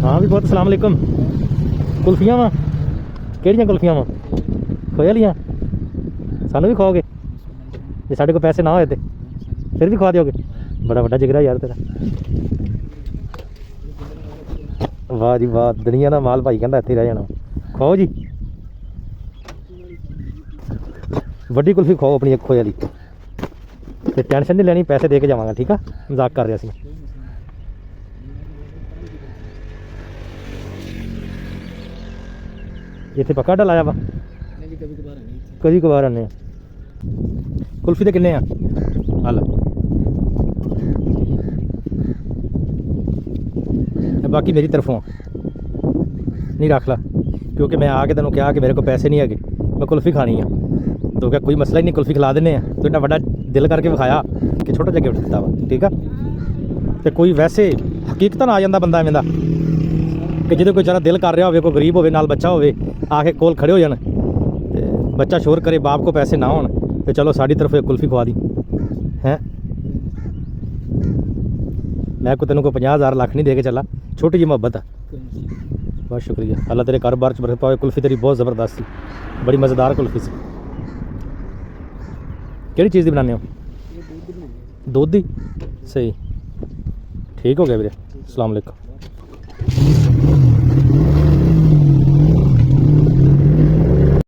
हाँ भी बहुत सलाम अलैकुम। कुल्फियाँ वा ਕਿਹੜੀਆਂ ਕੁਲਫੀਆਂ ਵਾ ਖੋਏ ਵਾਲੀਆਂ ਸਾਨੂੰ ਵੀ ਖਵਾਓਗੇ ਜੇ ਸਾਡੇ ਕੋਲ ਪੈਸੇ ਨਾ ਹੋਏ ਤੇ ਫਿਰ ਵੀ ਖਵਾ ਦਿਓਗੇ ਬੜਾ ਵੱਡਾ ਜਿਗਰਾ ਯਾਰ ਤੇਰਾ ਵਾਹ ਜੀ ਵਾਹ ਦੁਨੀਆ ਦਾ ਮਾਲ ਭਾਈ ਕਹਿੰਦਾ ਇੱਥੇ ਰਹਿ ਜਾਣਾ ਖਾਓ ਜੀ ਵੱਡੀ ਕੁਲਫੀ ਖਾਓ ਆਪਣੀ ਖੋਏ ਵਾਲੀ ਤੇ ਟੈਨਸ਼ਨ ਨਹੀਂ ਲੈਣੀ ਪੈਸੇ ਦੇ ਕੇ ਜਾਵਾਂਗਾ ਠੀਕ ਆ ਮਜ਼ਾਕ ਕਰ ਰਿਹਾ ਸੀ ਇੱਥੇ ਪੱਕਾ ਅੱਡਾ ਲਾਇਆ ਵਾ ਕਦੀ ਕਬਾਰ ਆਨੇ ਕੁਲਫੀ ਦੇ ਕਿੰਨੇ ਆ ਹਲ ਬਾਕੀ ਮੇਰੀ ਤਰਫੋਂ ਨਹੀਂ ਰੱਖ ਲਾ ਕਿਉਂਕਿ ਮੈਂ ਆ ਕੇ ਤੈਨੂੰ ਕਿਹਾ ਕਿ ਮੇਰੇ ਕੋਲ ਪੈਸੇ ਨਹੀਂ ਹੈਗੇ ਮੈਂ ਕੁਲਫੀ ਖਾਣੀ ਆ ਤੋ ਕਿਹਾ ਕੋਈ ਮਸਲਾ ਹੀ ਨਹੀਂ ਕੁਲਫੀ ਖਿਲਾ ਦਿੰਦੇ ਆ ਤੂੰ ਇੰਨਾ ਵੱਡਾ ਦਿਲ ਕਰਕੇ ਵਿਖਾਇਆ ਕਿ ਛੋਟਾ ਜਿਹਾ ਗਿਫਟ ਦਿੱਤਾ ਵਾ ਠੀਕ ਆ ਤੇ ਕੋਈ ਵੈਸੇ ਹਕੀਕਤਾਂ ਆ ਜਾਂਦਾ ਬੰਦਾ ਐਵੇਂ ਦਾ ਕਿ ਜਦੋਂ ਕੋਈ ਵਿਚਾਰਾ ਦਿਲ ਕਰ ਰਿਹਾ ਹੋਵੇ ਕੋਈ ਗਰੀਬ ਹੋਵੇ ਨਾਲ ਬੱਚਾ ਹੋਵੇ ਆ ਕੇ ਕੋਲ ਖੜੇ ਹੋ ਜਾਣ ਤੇ ਬੱਚਾ ਸ਼ੋਰ ਕਰੇ ਬਾਪ ਕੋ ਪੈਸੇ ਨਾ ਹੋਣ ਤੇ ਚਲੋ ਸਾਡੀ ਤਰਫੋਂ ਇੱਕ ਕੁਲਫੀ ਖਵਾ ਦੀ ਹੈਂ ਮੈਂ ਕੋ ਤੈਨੂੰ ਕੋਈ 50,000 ਲੱਖ ਨਹੀਂ ਦੇ ਕੇ ਚੱਲਾ ਛੋਟੀ ਜਿਹੀ ਮੁਹੱਬਤ ਆ ਬਹੁਤ ਸ਼ੁਕਰੀਆ ਅੱਲਾ ਤੇਰੇ ਕਾਰੋਬਾਰ 'ਚ ਬਰਕਤ ਪਾਵੇ ਕੁਲਫੀ ਤੇਰੀ ਬਹੁਤ ਜ਼ਬਰਦਸਤ ਸੀ ਬੜੀ ਮਜ਼ੇਦਾਰ ਕੁਲਫੀ ਸੀ ਕਿਹੜੀ ਚੀਜ਼ ਦੀ ਬਣਾਉਂਦੇ ਹੋ ਦੁੱਧ ਦੀ ਸਹੀ ਠੀਕ ਹੋ ਗਿਆ ਵੀਰੇ ਅਸਲਾਮ ਅਲੈਕੁਮ